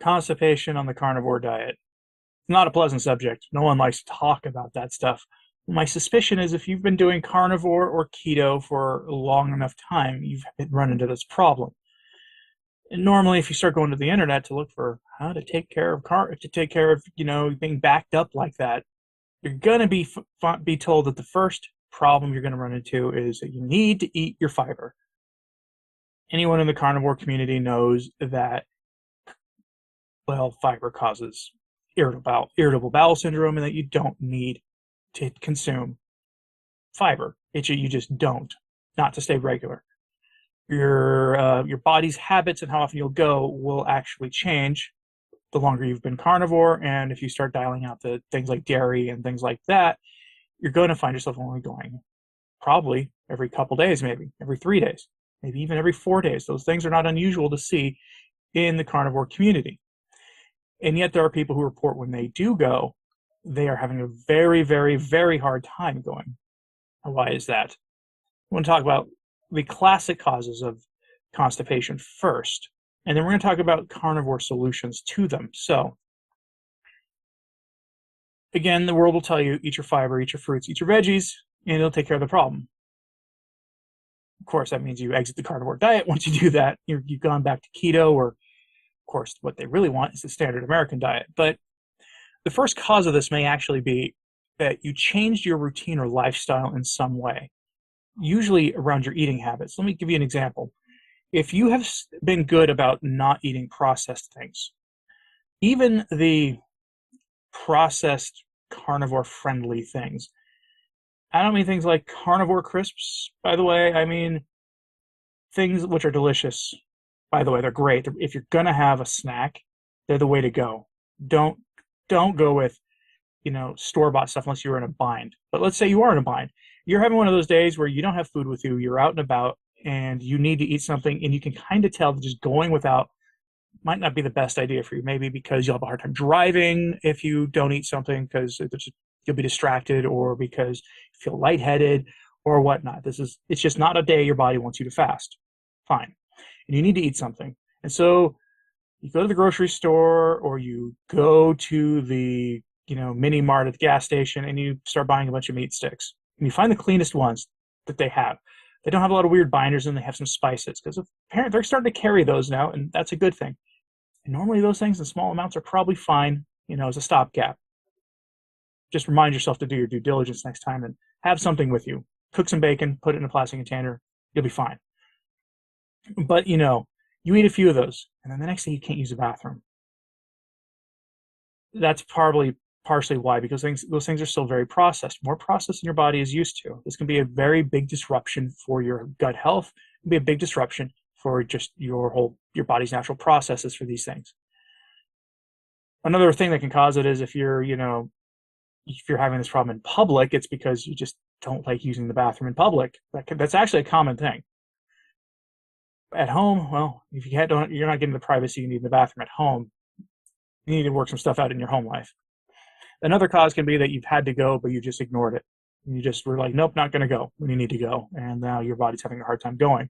Constipation on the carnivore diet. Not a pleasant subject. No one likes to talk about that stuff. My suspicion is if you've been doing carnivore or keto for a long enough time, you've run into this problem. And normally, if you start going to the internet to look for how to take care of being backed up like that, you're gonna be told that the first problem you're gonna run into is that you need to eat your fiber. Anyone in the carnivore community knows that, well, fiber causes irritable bowel syndrome, and that you don't need to consume fiber. You just don't, not to stay regular. Your body's habits and how often you'll go will actually change the longer you've been carnivore, and if you start dialing out the things like dairy and things like that, you're going to find yourself only going probably every couple days, maybe every 3 days, maybe even every 4 days. Those things are not unusual to see in the carnivore community. And yet there are people who report when they do go, they are having a very, very, very hard time going. Why is that? I want to talk about the classic causes of constipation first, and then we're going to talk about carnivore solutions to them. So, again, the world will tell you, eat your fiber, eat your fruits, eat your veggies, and it'll take care of the problem. Of course, that means you exit the carnivore diet. Once you do that, you've gone back to keto, or, of course, what they really want is the standard American diet. But the first cause of this may actually be that you changed your routine or lifestyle in some way, usually around your eating habits. Let me give you an example. If you have been good about not eating processed things, even the processed carnivore-friendly things, I don't mean things like Carnivore Crisps, by the way. I mean things which are delicious. By the way, they're great. If you're going to have a snack, they're the way to go. Don't go with, store-bought stuff unless you're in a bind. But let's say you are in a bind. You're having one of those days where you don't have food with you, you're out and about, and you need to eat something, and you can kind of tell that just going without might not be the best idea for you. Maybe because you'll have a hard time driving if you don't eat something, because you'll be distracted, or because you feel lightheaded or whatnot. It's just not a day your body wants you to fast. Fine. And you need to eat something. And so you go to the grocery store, or you go to the mini mart at the gas station, and you start buying a bunch of meat sticks. And you find the cleanest ones that they have. They don't have a lot of weird binders, and they have some spices, because apparently they're starting to carry those now, and that's a good thing. And normally those things in small amounts are probably fine, as a stopgap. Just remind yourself to do your due diligence next time and have something with you. Cook some bacon, put it in a plastic container, you'll be fine. But, you eat a few of those, and then the next day you can't use the bathroom. That's probably partially why, because those things are still very processed, more processed than your body is used to. This can be a very big disruption for your gut health. It can be a big disruption for just your body's natural processes for these things. Another thing that can cause it is if you're having this problem in public, it's because you just don't like using the bathroom in public. That's actually a common thing. At home, well, if you're not getting the privacy you need in the bathroom at home, you need to work some stuff out in your home life. Another cause can be that you've had to go, but you just ignored it. You just were like, nope, not going to go when you need to go. And now your body's having a hard time going.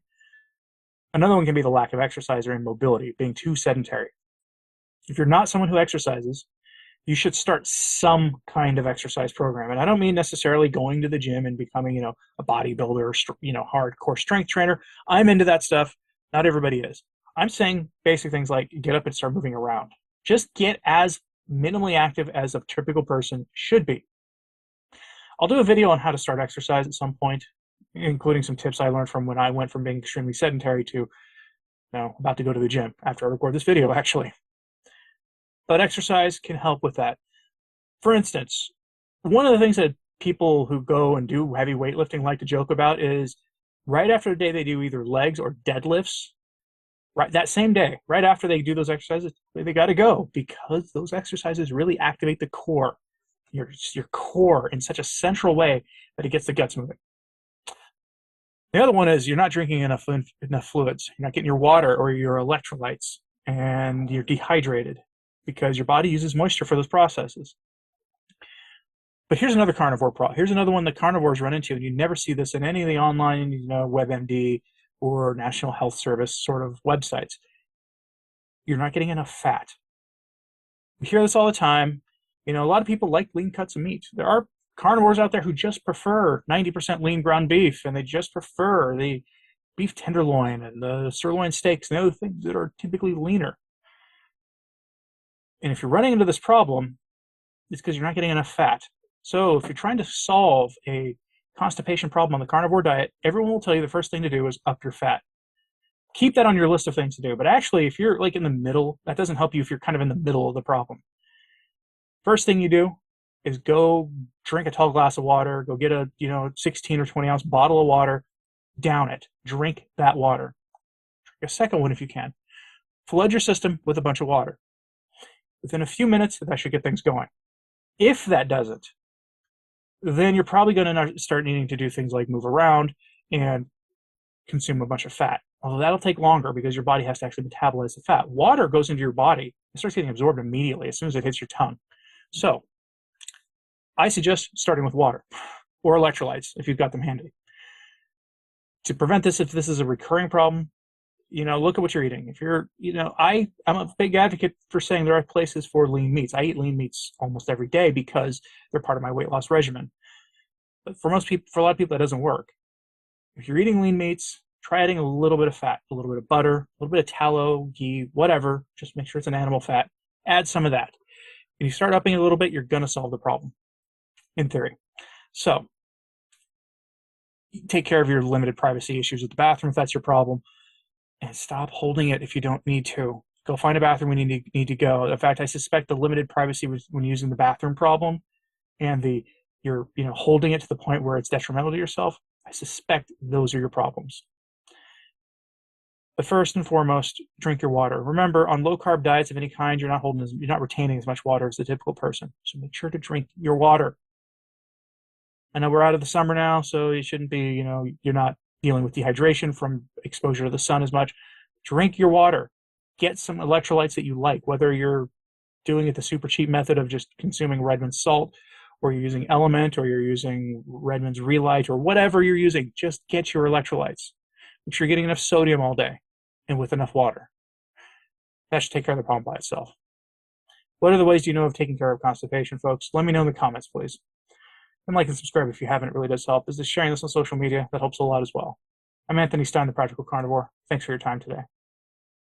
Another one can be the lack of exercise or immobility, being too sedentary. If you're not someone who exercises, you should start some kind of exercise program. And I don't mean necessarily going to the gym and becoming, a bodybuilder or, hardcore strength trainer. I'm into that stuff. Not everybody is. I'm saying basic things like get up and start moving around. Just get as minimally active as a typical person should be. I'll do a video on how to start exercise at some point, including some tips I learned from when I went from being extremely sedentary to about to go to the gym after I record this video, actually. But exercise can help with that. For instance, one of the things that people who go and do heavy weightlifting like to joke about is right after the day they do either legs or deadlifts, right that same day, right after they do those exercises, they got to go, because those exercises really activate the core, your core, in such a central way that it gets the guts moving. The other one is you're not drinking enough fluids. You're not getting your water or your electrolytes, and you're dehydrated because your body uses moisture for those processes. But here's another carnivore problem. Here's another one that carnivores run into, and you never see this in any of the online, WebMD or National Health Service sort of websites. You're not getting enough fat. We hear this all the time. You know, a lot of people like lean cuts of meat. There are carnivores out there who just prefer 90% lean ground beef, and they just prefer the beef tenderloin and the sirloin steaks and the other things that are typically leaner. And if you're running into this problem, it's because you're not getting enough fat. So if you're trying to solve a constipation problem on the carnivore diet, everyone will tell you the first thing to do is up your fat. Keep that on your list of things to do. But actually, if you're like in the middle, that doesn't help you if you're kind of in the middle of the problem. First thing you do is go drink a tall glass of water, go get a 16 or 20 ounce bottle of water, down it, drink that water. Drink a second one if you can. Flood your system with a bunch of water. Within a few minutes, that should get things going. If that doesn't, then you're probably going to start needing to do things like move around and consume a bunch of fat. Although that'll take longer because your body has to actually metabolize the fat. Water goes into your body. It starts getting absorbed immediately as soon as it hits your tongue. So I suggest starting with water or electrolytes if you've got them handy. To prevent this, if this is a recurring problem, look at what you're eating. If you're, I'm a big advocate for saying there are places for lean meats. I eat lean meats almost every day because they're part of my weight loss regimen. But for most people, for a lot of people, that doesn't work. If you're eating lean meats, try adding a little bit of fat, a little bit of butter, a little bit of tallow, ghee, whatever. Just make sure it's an animal fat. Add some of that. And you start upping it a little bit, you're going to solve the problem, in theory. So take care of your limited privacy issues with the bathroom if that's your problem, and stop holding it if you don't need to. Go find a bathroom when you need to go. In fact, I suspect the limited privacy when using the bathroom problem and you're holding it to the point where it's detrimental to yourself. I suspect those are your problems. But first and foremost, drink your water. Remember, on low carb diets of any kind, you're not retaining as much water as the typical person. So make sure to drink your water. I know we're out of the summer now, so you shouldn't be, you're not dealing with dehydration from exposure to the sun as much. Drink your water. Get some electrolytes that you like, whether you're doing it the super cheap method of just consuming Redmond's salt, or you're using Element, or you're using Redmond's Relight, or whatever you're using. Just get your electrolytes. Make sure you're getting enough sodium all day and with enough water. That should take care of the problem by itself. What other ways do you know of taking care of constipation, folks? Let me know in the comments, please. And like and subscribe if you haven't. It really does help. Is this sharing this on social media? That helps a lot as well. I'm Anthony Stine, the Practical Carnivore. Thanks for your time today.